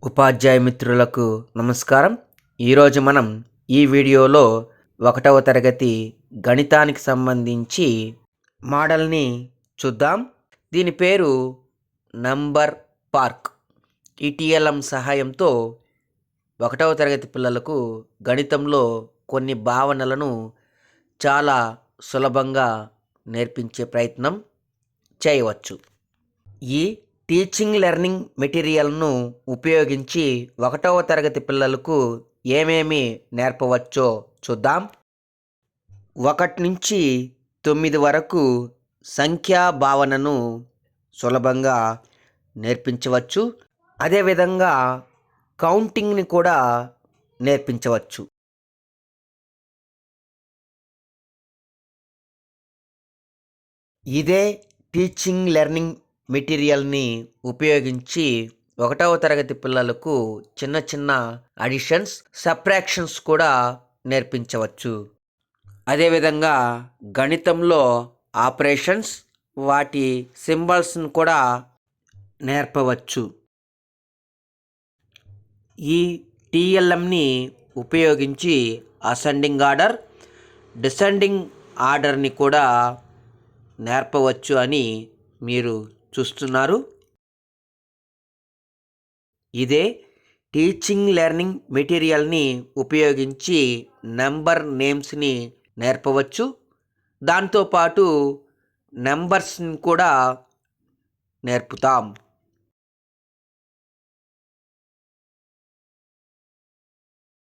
ఉపాధ్యాయ మిత్రులకు నమస్కారం. ఈరోజు మనం ఈ వీడియోలో 1వ తరగతి గణితానికి సంబంధించి మోడల్ని చూద్దాం. దీని పేరు నంబర్ పార్క్. ఈ టీఎల్ఎం సహాయంతో 1వ తరగతి పిల్లలకు గణితంలో కొన్ని భావనలను చాలా సులభంగా నేర్పించే ప్రయత్నం చేయవచ్చు. ఈ టీచింగ్ లెర్నింగ్ మెటీరియల్ను ఉపయోగించి 1వ తరగతి పిల్లలకు ఏమేమి నేర్పవచ్చో చూద్దాం. 1 నుంచి 9 వరకు సంఖ్యా భావనను సులభంగా నేర్పించవచ్చు. అదేవిధంగా కౌంటింగ్ని కూడా నేర్పించవచ్చు. ఇదే టీచింగ్ లెర్నింగ్ మెటీరియల్ని ఉపయోగించి 1వ తరగతి పిల్లలకు చిన్న చిన్న అడిషన్స్, సబ్ట్రాక్షన్స్ కూడా నేర్పించవచ్చు. అదేవిధంగా గణితంలో ఆపరేషన్స్, వాటి సింబల్స్ను కూడా నేర్పవచ్చు. ఈ టీఎల్ఎంని ఉపయోగించి అసెండింగ్ ఆర్డర్, డిసెండింగ్ ఆర్డర్ని కూడా నేర్పవచ్చు అని మీరు చూస్తున్నారు. ఇదే టీచింగ్ లెర్నింగ్ మెటీరియల్ని ఉపయోగించి నెంబర్ నేమ్స్ని నేర్పవచ్చు. దాంతోపాటు నెంబర్స్ని కూడా నేర్పుతాం.